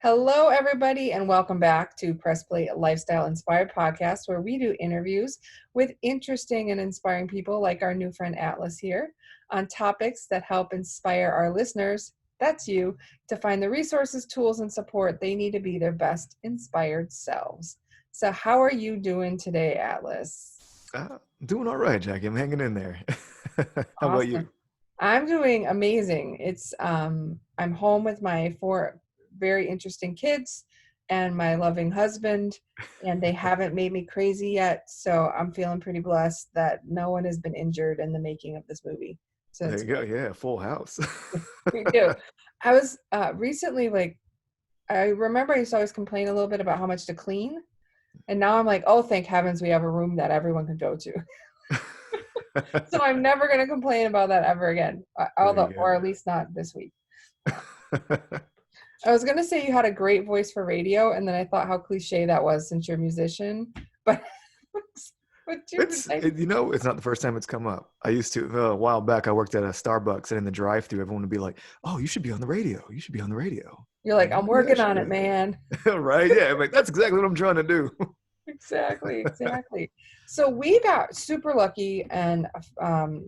Hello, everybody, and welcome back to Press Play Lifestyle Inspired Podcast, where we do interviews with interesting and inspiring people like our new friend Atlas here on topics that help inspire our listeners, that's you, to find the resources, tools, and support they need to be their best inspired selves. So how are you doing today, Atlas? Doing all right, Jackie. I'm hanging in there. How about you? Awesome. I'm doing amazing. I'm home with my four very interesting kids and my loving husband, and they haven't made me crazy yet. So I'm feeling pretty blessed that no one has been injured in the making of this movie. So There it's you go. great. Yeah, full house. We do. I was recently I remember I used to always complain a little bit about how much to clean. And now I'm like, oh, thank heavens we have a room that everyone can go to. So I'm never going to complain about that ever again, There although, you or at least not this week. go. I was going to say you had a great voice for radio, and then I thought how cliche that was since you're a musician. But would you It's not the first time it's come up. I used to, a while back, I worked at a Starbucks, and in the drive-thru, everyone would be like, "Oh, you should be on the radio. You should be on the radio." You're I'm like, like, I'm "Oh, yeah, working on it, sure." man. Right? Yeah. I'm like, that's exactly what I'm trying to do. Exactly. So we got super lucky, and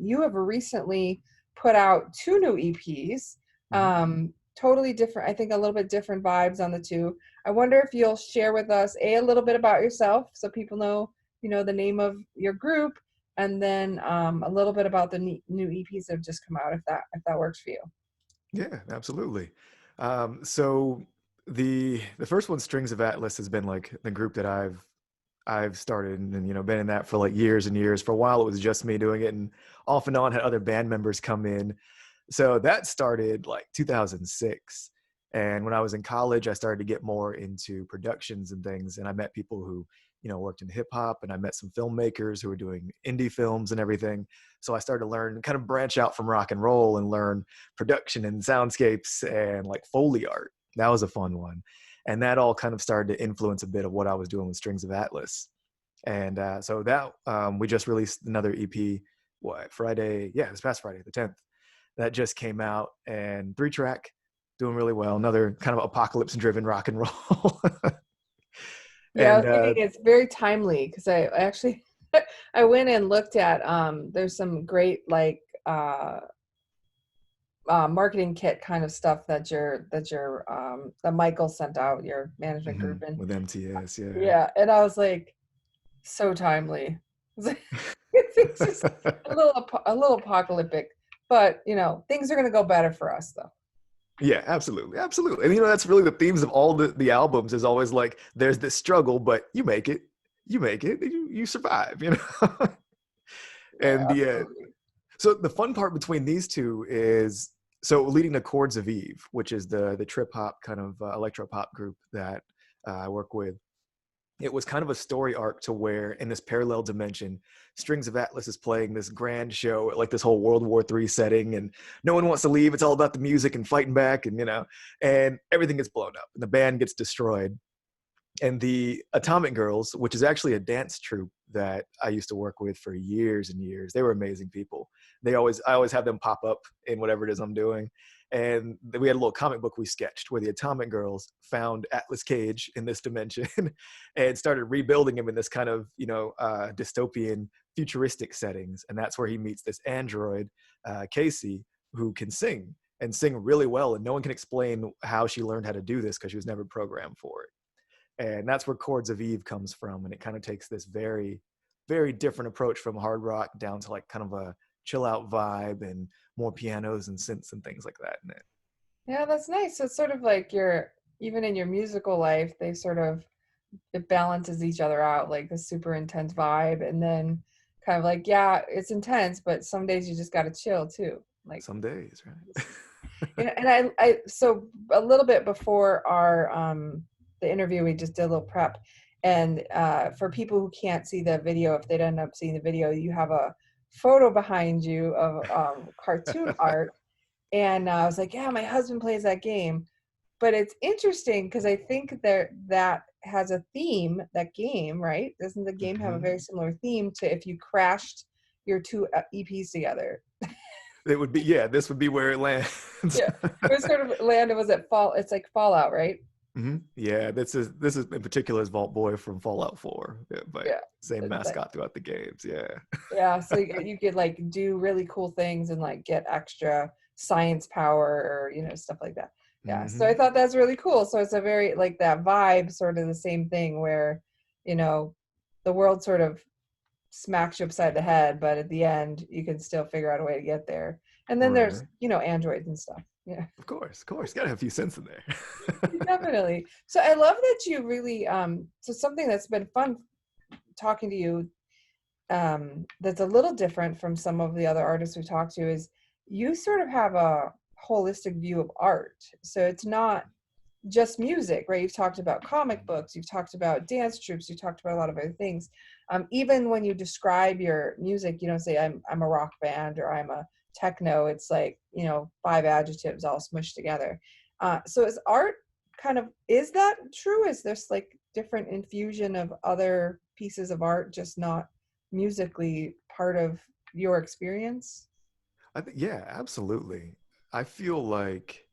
you have recently put out two new EPs. Mhm. Totally different, I think a little bit different vibes on the two. I wonder if you'll share with us a little bit about yourself so people know, the name of your group, and then a little bit about the new EPs that have just come out, if that works for you. Yeah, absolutely. So the first one, Strings of Atlas, has been like the group that I've started and been in that for like years and years. For a while, it was just me doing it, and off and on had other band members come in. So that started like 2006. And when I was in college, I started to get more into productions and things. And I met people who, worked in hip hop, and I met some filmmakers who were doing indie films and everything. So I started to learn, kind of branch out from rock and roll and learn production and soundscapes and like Foley art. That was a fun one. And that all kind of started to influence a bit of what I was doing with Strings of Atlas. And so that we just released another EP, Friday? Yeah, this past Friday, the 10th. That just came out, and 3-track, doing really well. Another kind of apocalypse-driven rock and roll. Yeah, I And was thinking it's very timely because I actually I went and looked at there's some great marketing kit kind of stuff that Michael sent out, your management group. And with MTS, yeah. yeah, and I was like, so timely. It's just a little apocalyptic, but things are gonna go better for us though. Yeah, absolutely, absolutely. And that's really the themes of all the albums, is always like there's this struggle, but you make it, you survive, Yeah, And the absolutely. so the fun part between these two is, so leading to Chords of Eve, which is the trip hop kind of electro pop group that I work with. It was kind of a story arc to where, in this parallel dimension, Strings of Atlas is playing this grand show at like this whole World War III setting, and no one wants to leave. It's all about the music and fighting back, and everything gets blown up, and the band gets destroyed. And the Atomic Girls, which is actually a dance troupe that I used to work with for years and years, they were amazing people. I always have them pop up in whatever it is I'm doing. And we had a little comic book we sketched where the Atomic Girls found Atlas Cage in this dimension and started rebuilding him in this kind of, dystopian, futuristic settings. And that's where he meets this android, Casey, who can sing and sing really well. And no one can explain how she learned how to do this because she was never programmed for it. And that's where Chords of Eve comes from. And it kind of takes this very, very different approach from hard rock down to like kind of a chill out vibe and more pianos and synths and things like that in it. Yeah, that's nice. So it's sort of like even in your musical life, it balances each other out, like the super intense vibe, and then kind of like, yeah, it's intense, but some days you just got to chill too. Like, Some days, right? and so a little bit before the interview, we just did a little prep, and for people who can't see the video, if they'd end up seeing the video, you have a photo behind you of cartoon art. And I was like, yeah, my husband plays that game. But it's interesting because I think that has a theme, that game, right? Doesn't the game have a Mhm. very similar theme to if you crashed your two EPs together? It would be, yeah, this would be where it lands. Yeah. It was sort of landed, was it fall? It's like Fallout, right? Yeah, this is in particular is Vault Boy from Fallout 4, yeah, but Yeah. same That, mascot throughout the games. Yeah. yeah, so you could like do really cool things and like get extra science power or stuff like that. Yeah, so I Hmm. thought that's really cool. So it's a very like that vibe, sort of the same thing where you know the world sort of smacks you upside the head, but at the end you can still figure out a way to get there. And then there's Right. androids and stuff. Yeah. Of course, gotta have a few cents in there. Definitely. So I love that you really so something that's been fun talking to you, that's a little different from some of the other artists we talked to, is you sort of have a holistic view of art. So it's not just music, right? You've talked about comic books, you've talked about dance troops, you talked about a lot of other things. Even when you describe your music, you don't say I'm a rock band or I'm a techno. It's like 5 adjectives all smushed together. So is art is that true? Is this like different infusion of other pieces of art, just not musically part of your experience? I think, yeah, absolutely. I feel like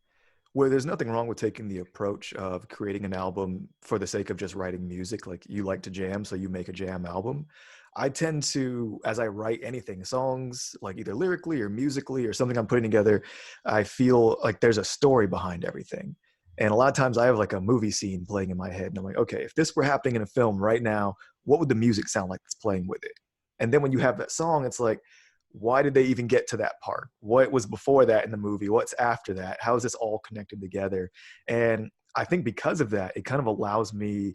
where there's nothing wrong with taking the approach of creating an album for the sake of just writing music, like you like to jam, so you make a jam album. I tend to, as I write anything, songs, like either lyrically or musically or something I'm putting together, I feel like there's a story behind everything. And a lot of times I have like a movie scene playing in my head, and I'm like, okay, if this were happening in a film right now, what would the music sound like that's playing with it? And then when you have that song, it's like, why did they even get to that part? What was before that in the movie? What's after that? How is this all connected together? And I think because of that, it kind of allows me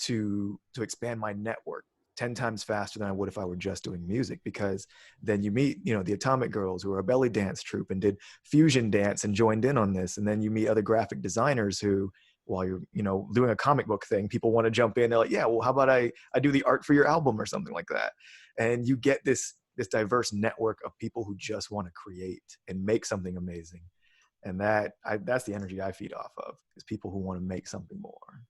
to expand my network 10 times faster than I would if I were just doing music, because then you meet, the Atomic Girls, who are a belly dance troupe and did fusion dance and joined in on this. And then you meet other graphic designers who, while you're, doing a comic book thing, people want to jump in. They're like, yeah, well, how about I do the art for your album or something like that? And you get this diverse network of people who just want to create and make something amazing. And that's the energy I feed off of, is people who want to make something more.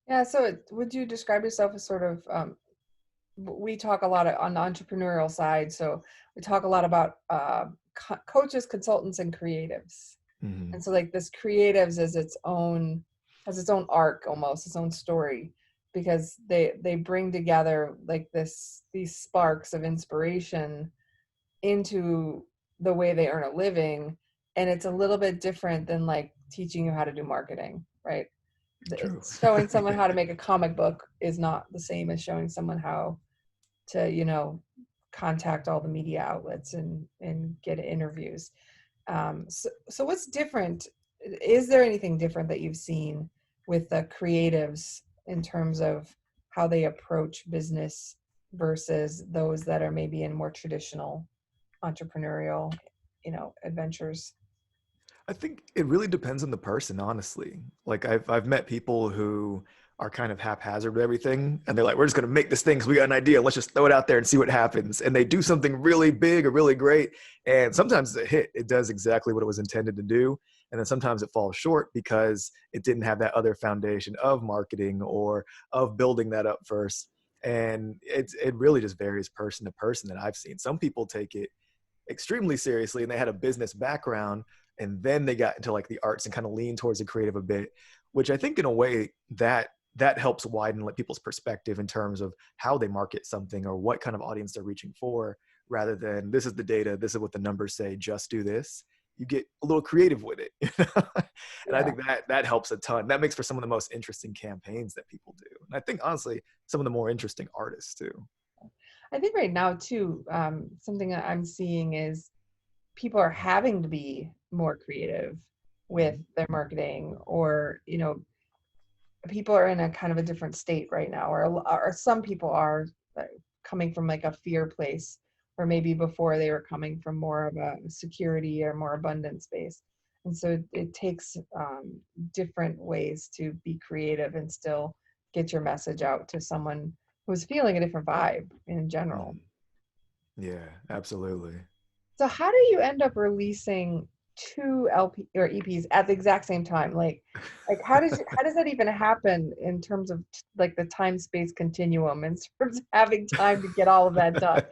Yeah, so would you describe yourself as sort of we talk a lot on the entrepreneurial side, so we talk a lot about coaches, consultants, and creatives. Mm-hmm. And so like this creatives is has its own arc, almost its own story, because they bring together like these sparks of inspiration into the way they earn a living. And it's a little bit different than like teaching you how to do marketing, right? True. Showing someone how to make a comic book is not the same as showing someone how to contact all the media outlets and get interviews. So what's different? Is there anything different that you've seen with the creatives in terms of how they approach business versus those that are maybe in more traditional entrepreneurial adventures? I think it really depends on the person, honestly. Like I've met people who are kind of haphazard with everything, and they're like, "We're just gonna make this thing because we got an idea. Let's just throw it out there and see what happens." And they do something really big or really great, and sometimes it's a hit. It does exactly what it was intended to do, and then sometimes it falls short because it didn't have that other foundation of marketing or of building that up first. And it really just varies person to person that I've seen. Some people take it extremely seriously and they had a business background, and then they got into like the arts and kind of lean towards the creative a bit, which I think in a way that helps widen like people's perspective in terms of how they market something or what kind of audience they're reaching for, rather than this is the data, this is what the numbers say, just do this. You get a little creative with it. And I Yeah. think that helps a ton. That makes for some of the most interesting campaigns that people do, and I think honestly some of the more interesting artists too. I think right now too, something that I'm seeing is people are having to be more creative with Mhm. their marketing, or people are in a kind of a different state right now, or some people are coming from like a fear place, or maybe before they were coming from more of a security or more abundant space. And so it takes different ways to be creative and still get your message out to someone who's feeling a different vibe in general. Mhm. Yeah, absolutely. So how do you end up releasing two LP or EPs at the exact same time? Like how does that even happen in terms of like the time space continuum, in terms of having time to get all of that done?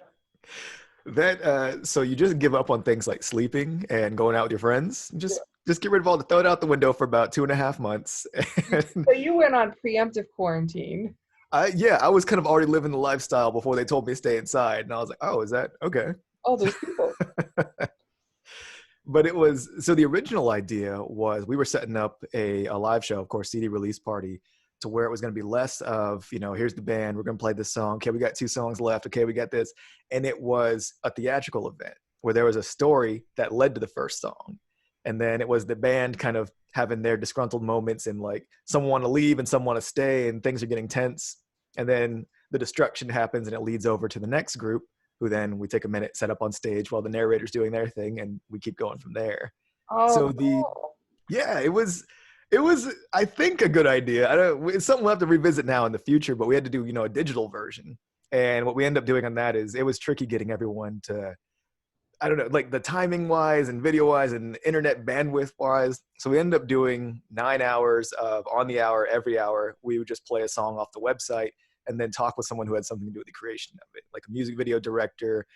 That so you just give up on things like sleeping and going out with your friends? Just just get rid of all the, throw it out the window for about 2.5 months. And So you went on preemptive quarantine. yeah, I was kind of already living the lifestyle before they told me to stay inside. And I was like, oh, is that okay? Oh, there's people. But it was, so the original idea was we were setting up a live show, of course, CD release party, to where it was going to be less of, here's the band, we're going to play this song. Okay, we got 2 songs left. Okay, we got this. And it was a theatrical event where there was a story that led to the first song. And then it was the band kind of having their disgruntled moments, and like some want to leave and some want to stay, and things are getting tense. And then the destruction happens and it leads over to the next group, who then we take a minute, set up on stage while the narrator's doing their thing, and we keep going from there. Oh, So cool. yeah, it was I think a good idea. I don't, it's something we'll have to revisit now in the future, but we had to do, a digital version. And what we end up doing on that is it was tricky getting everyone to, I don't know, like the timing wise and video wise and internet bandwidth wise. So we ended up doing 9 hours of on the hour, every hour. We would just play a song off the website and then talk with someone who had something to do with the creation of it, like a music video director,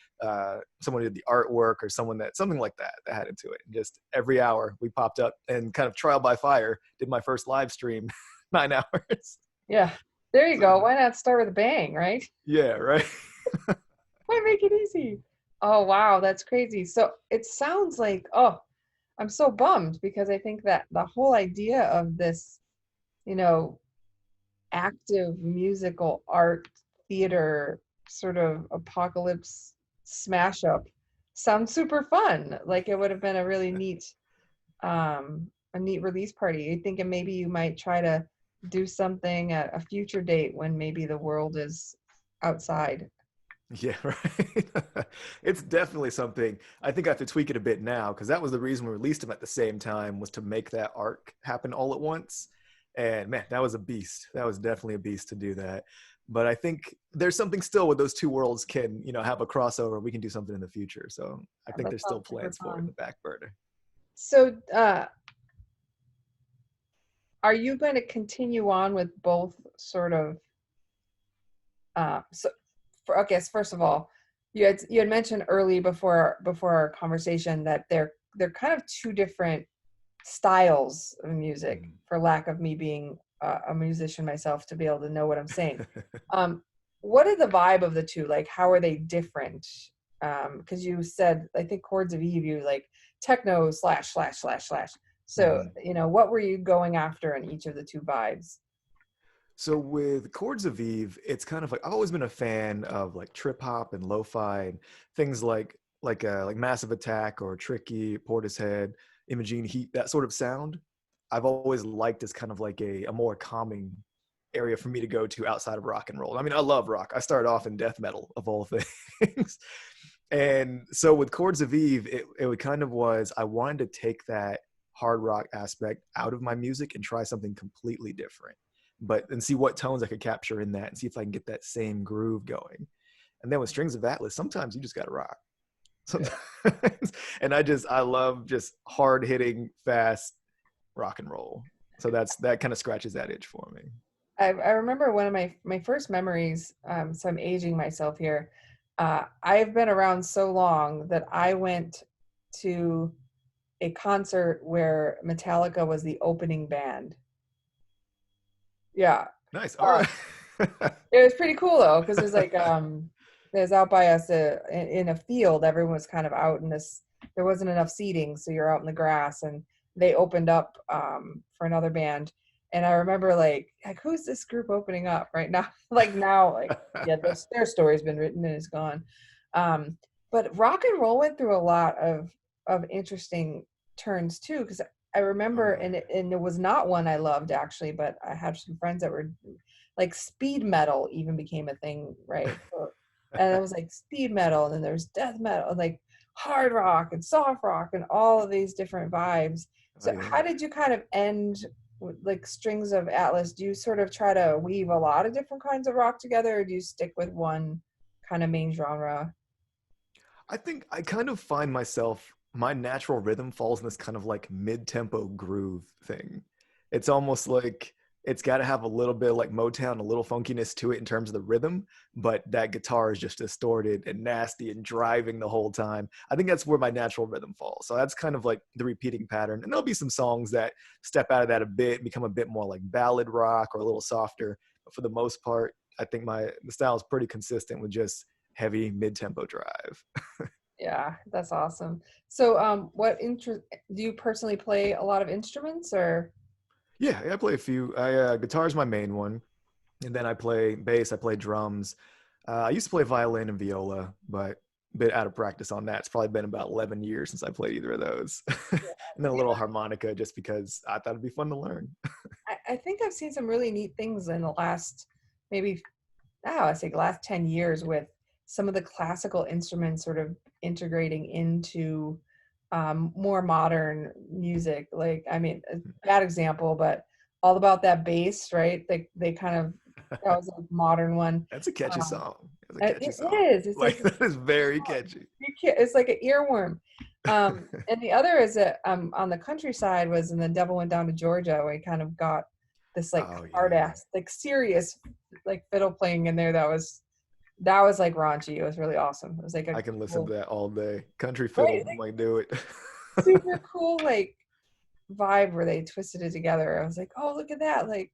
someone who did the artwork, or something like that had into it. And just every hour we popped up and kind of trial by fire did my first live stream, 9 hours. Yeah. There you So, go. Why not start with a bang, right? yeah, right. Why make it easy? Oh, wow. That's crazy. So it sounds like, oh, I'm so bummed because I think that the whole idea of this, you know, active musical art theater sort of apocalypse smash up sounds super fun. Like it would have been a really neat release party. You thinking maybe you might try to do something at a future date when maybe the world is outside. Yeah, right. It's definitely something I think I have to tweak it a bit now, because that was the reason we released them at the same time, was to make that arc happen all at once. And man, that was a beast. That was definitely a beast to do that. But I think there's something still where those two worlds can, have a crossover. We can do something in the future. So I think That there's still sounds super plans for it in fun. the back burner. So, are you going to continue on with both sort of so for I guess first of all, you had mentioned early before our conversation that they're kind of two different styles of music, for lack of me being a musician myself to be able to know what I'm saying. Um, what is the vibe of the two? Like, how are they different? Because you said, I think Chords of Eve, you like techno slash slash slash slash. So, Mhm. what were you going after in each of the two vibes? So with Chords of Eve, it's kind of like I've always been a fan of like trip hop and lo-fi and things like Massive Attack or Tricky, Portishead, Imogene Heat, that sort of sound. I've always liked as kind of like a more calming area for me to go to outside of rock and roll. I mean, I love rock. I started off in death metal of all things. And so with Chords of Eve, it kind of was, I wanted to take that hard rock aspect out of my music and try something completely different, and see what tones I could capture in that and see if I can get that same groove going. And then with Strings of Atlas, sometimes you just got to rock. Sometimes, and I love just hard hitting, fast rock and roll. So that kind of scratches that itch for me. I remember one of my first memories, so I'm aging myself here. I've been around so long that I went to a concert where Metallica was the opening band. Yeah. Nice. All Uh, right. it was pretty cool though, because there's out by us in a field. Everyone was kind of out in this. There wasn't enough seating, so you're out in the grass, and they opened up for another band. And I remember like who's this group opening up right now? Like now, like yeah, their story's been written and it's gone. Um, but rock and roll went through a lot of interesting turns too, because I Oh remember, and yeah. it was not one I loved actually, but I had some friends that were like speed metal even became a thing, right? And it was like speed metal, and then there's death metal, like hard rock and soft rock, and all of these different vibes. Oh So, how yeah. did you kind of end with like Strings of Atlas? Do you sort of try to weave a lot of different kinds of rock together, or do you stick with one kind of main genre? I think I kind of find my natural rhythm falls in this kind of like mid-tempo groove thing. It's almost like it's got to have a little bit of like Motown, a little funkiness to it in terms of the rhythm, but that guitar is just distorted and nasty and driving the whole time. I think that's where my natural rhythm falls. So that's kind of like the repeating pattern. And there'll be some songs that step out of that a bit, become a bit more like ballad rock or a little softer. But for the most part, I think the style is pretty consistent with just heavy mid-tempo drive. Yeah, that's awesome. So, what interest do you personally play a lot of instruments or? Yeah, I play a few. Guitar is my main one, and then I play bass. I play drums. I used to play violin and viola, but a bit out of practice on that. It's probably been about 11 years since I played either of those. And then a little harmonica, just because I thought it'd be fun to learn. I think I've seen some really neat things in the last maybe I say the last 10 years with some of the classical instruments sort of integrating into more modern music. Like, I mean, a bad example, but All About That Bass, right? They kind of, that was a modern one. That's a catchy Um, song. That's a catchy it song. is. It's Like like, that is very catchy. it's like an earworm. And the other is that on the countryside was in The Devil Went Down to Georgia, where he kind of got this like Oh hard yeah. ass, like serious, like fiddle playing in there. That was like raunchy. It was really awesome. It was like a I can listen cool, to that all day. Country right, fiddle like might do it. super cool like vibe where they twisted it together. I was like, oh, look at that, like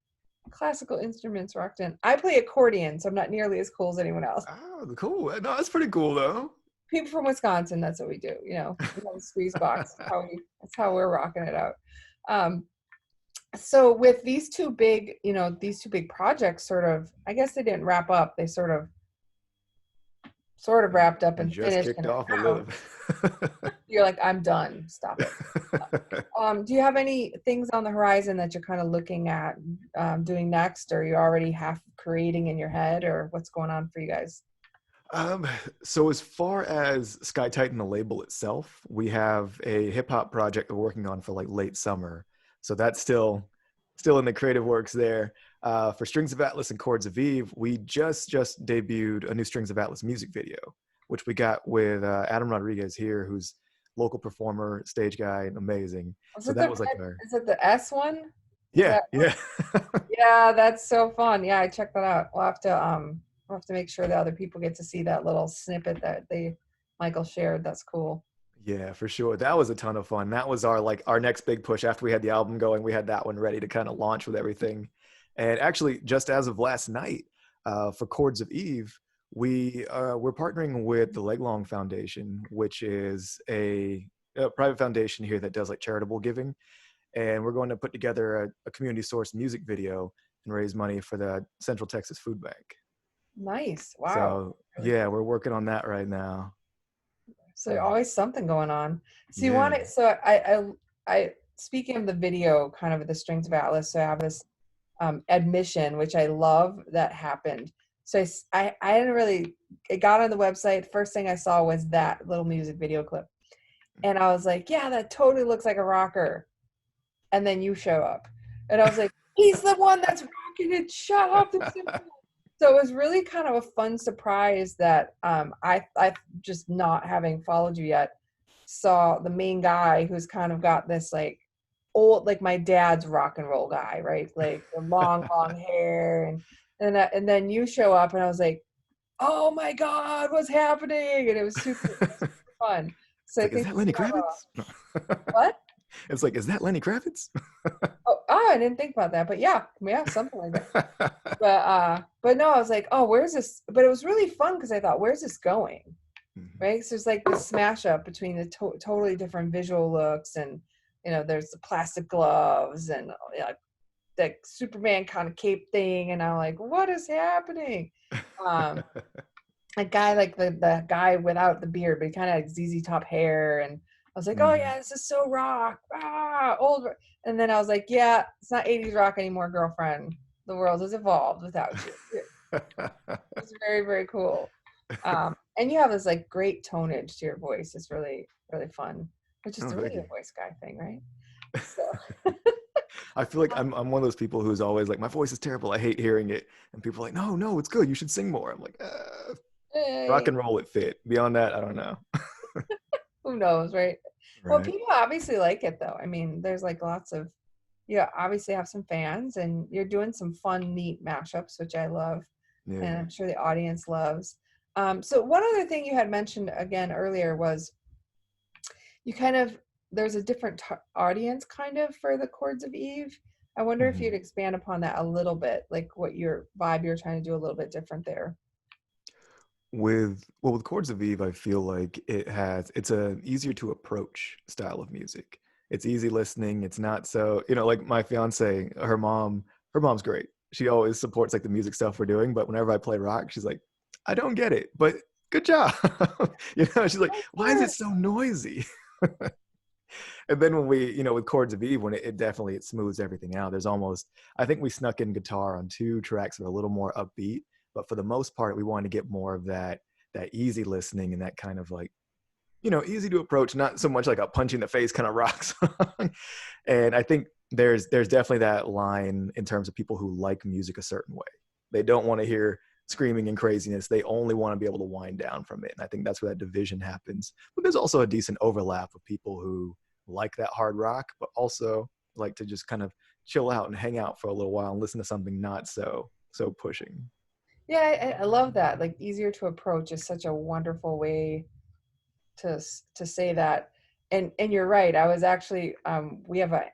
classical instruments rocked in. I play accordion, so I'm not nearly as cool as anyone else. Oh, cool. No, that's pretty cool though. People from Wisconsin, that's what we do. We have a squeeze box. That's how we're rocking it out. Um, so with these two big projects, sort of, I guess they didn't wrap up. They sort of wrapped up You and just finished, kicked and off a now little bit. you're like, I'm done. Stop it. Do you have any things on the horizon that you're kind of looking at doing next, or you already half creating in your head, or what's going on for you guys? Um, so as far as Sky Titan, the label itself, we have a hip hop project we're working on for like late summer. So that's still in the creative works there. For Strings of Atlas and Chords of Eve, we just debuted a new Strings of Atlas music video, which we got with Adam Rodriguez here, who's local performer, stage guy, and amazing. Is So it that the was like our is it the S one? Is yeah, that yeah. Yeah, that's so fun. Yeah, I checked that out. We'll have to make sure that other people get to see that little snippet that Michael shared. That's cool. Yeah, for sure. That was a ton of fun. That was our next big push after we had the album going. We had that one ready to kind of launch with everything. And actually, just as of last night, for Chords of Eve, we're partnering with the Leglong Foundation, which is a private foundation here that does like charitable giving. And we're going to put together a community source music video and raise money for the Central Texas Food Bank. Nice. Wow. So Really yeah, cool. we're working on that right now. So always something going on. So you want Yeah. it. So I speaking of the video, kind of the Strings of Atlas. So I have this admission, which I love that happened. So I didn't really. It got on the website. First thing I saw was that little music video clip, and I was like, yeah, that totally looks like a rocker. And then you show up, and I was like, he's the one that's rocking it. Shut up. So it was really kind of a fun surprise that I just not having followed you yet saw the main guy who's kind of got this like old, like my dad's rock and roll guy, right? Like the long hair, and then you show up and I was like, oh my god, what's happening? And it was super fun. So It's I like, is think that Lenny Kravitz? what? It's like, is that Lenny Kravitz? Oh, I didn't think about that, but yeah, something like that. But no, I was like, oh, where's this? But it was really fun because I thought, where's this going? Mhm. Right? So there's like this smash up between the totally different visual looks, and there's the plastic gloves and the Superman kind of cape thing, and I'm like, what is happening? Um, a guy like the guy without the beard, but he kind of had ZZ Top hair, and I was like, oh Mhm. yeah, this is so rock, old. And then I was like, yeah, it's not 80s rock anymore, girlfriend. The world has evolved without you. It's very, very cool. And you have this like great tonage to your voice. It's really, really fun, which is Oh, thank really a you. voice guy thing, right? So, I feel like I'm one of those people who's always like, my voice is terrible. I hate hearing it. And people are like, no, no, it's good. You should sing more. I'm like, rock hey, and roll it fit. Beyond that, I don't know. who knows, right? Well, Right. people obviously like it though. I mean, there's like lots of, you obviously have some fans, and you're doing some fun, neat mashups, which I love, and Yeah. I'm sure the audience loves. So one other thing you had mentioned again earlier was you kind of there's a different audience kind of for the Chords of Eve. I wonder if Mhm. you'd expand upon that a little bit, like what your vibe you're trying to do a little bit different there. With Chords of Eve, I feel like it's a easier to approach style of music. It's easy listening. It's not so, like my fiance, her mom's great. She always supports like the music stuff we're doing, but whenever I play rock, she's like, I don't get it, but good job. She's like, Oh, why is it sure. so noisy? And then when with Chords of Eve, when it definitely it smooths everything out. I think we snuck in guitar on 2 tracks that are a little more upbeat, but for the most part, we wanted to get more of that easy listening and that kind of like, easy to approach, not so much like a punch in the face kind of rock song. And I think there's definitely that line in terms of people who like music a certain way. They don't want to hear screaming and craziness. They only want to be able to wind down from it. And I think that's where that division happens. But there's also a decent overlap of people who like that hard rock, but also like to just kind of chill out and hang out for a little while and listen to something not so pushing. Yeah, I love that. Like easier to approach is such a wonderful way to say that. And you're right. I was actually we have a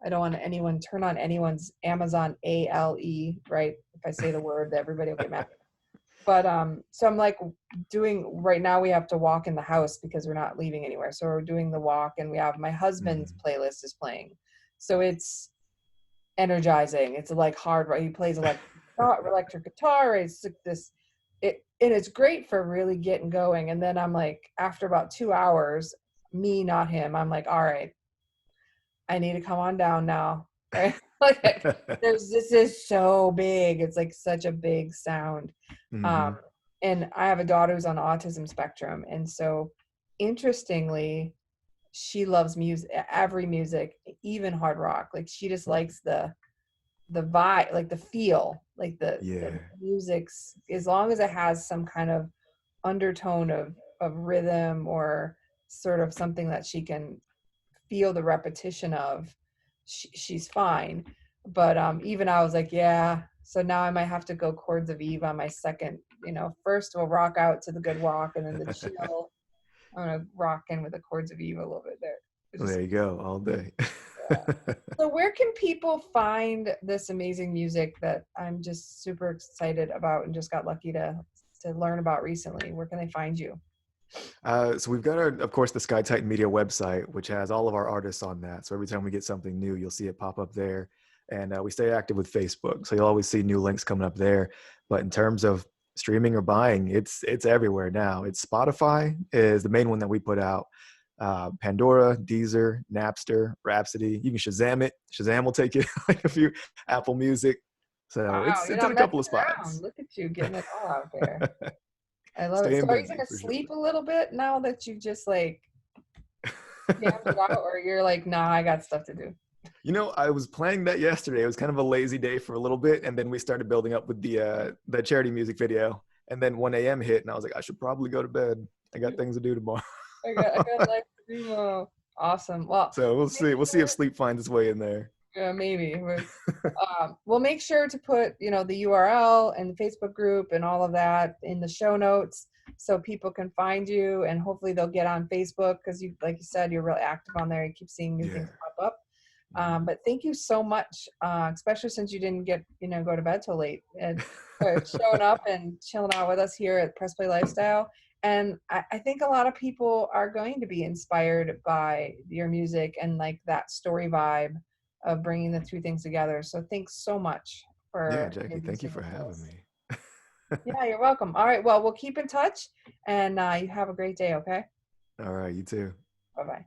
I don't want anyone turn on anyone's Amazon ALE, right? If I say the word, everybody will get mad. But so I'm like doing right now we have to walk in the house because we're not leaving anywhere. So we're doing the walk and we have my husband's Mm. playlist is playing. So it's energizing. It's like hard, right? He plays electric guitar. It's like this, and it's great for really getting going. And then I'm like, after about 2 hours, me, not him, I'm like, all right, I need to come on down now, right? Like, this is so big. It's like such a big sound. Um, Hmm. and I have a daughter who's on the autism spectrum, and so interestingly, she loves music, every music, even hard rock. Like she just likes the vibe, like the feel, like the Yeah. music's, as long as it has some kind of undertone of rhythm or sort of something that she can feel the repetition of, she's fine. But even I was like, yeah. So now I might have to go Chords of Eve on my second. First we'll rock out to the good walk, and then the chill. I'm gonna rock in with the Chords of Eve a little bit there. It's just There you go, all day. yeah. So where can people find this amazing music that I'm just super excited about and just got lucky to learn about recently? Where can they find you? So we've got of course, the Sky Titan Media website, which has all of our artists on that. So every time we get something new, you'll see it pop up there. And we stay active with Facebook, so you'll always see new links coming up there. But in terms of streaming or buying, it's everywhere now. It's Spotify is the main one that we put out. Pandora, Deezer, Napster, Rhapsody. You can Shazam it. Shazam will take you like a few. Apple Music. So Wow, you're it's in not a couple messing of around. spots. Look at you getting it all out there. I love it. So Staying are you busy gonna for sure. sleep a little bit now that you just like jammed it out, or you're like, nah, I got stuff to do? I was playing that yesterday. It was kind of a lazy day for a little bit, and then we started building up with the charity music video. And then 1 a.m. hit, and I was like, I should probably go to bed. I got things to do tomorrow. I got life to do. Awesome. Well, So we'll make see. We'll see if sure. sleep finds its way in there. Yeah, maybe. We'll make sure to put, the URL and the Facebook group and all of that in the show notes so people can find you, and hopefully they'll get on Facebook because like you said, you're really active on there. You keep seeing new Yeah. things pop up. Mhm. But thank you so much, especially since you didn't go to bed till late, and for showing up and chilling out with us here at Press Play Lifestyle. And I think a lot of people are going to be inspired by your music and like that story vibe of bringing the two things together. So thanks so much Yeah, for Jackie, thank you introducing for it to having us. me. Yeah, you're welcome. All right, well, we'll keep in touch, and you have a great day, okay? All right, you too. Bye-bye.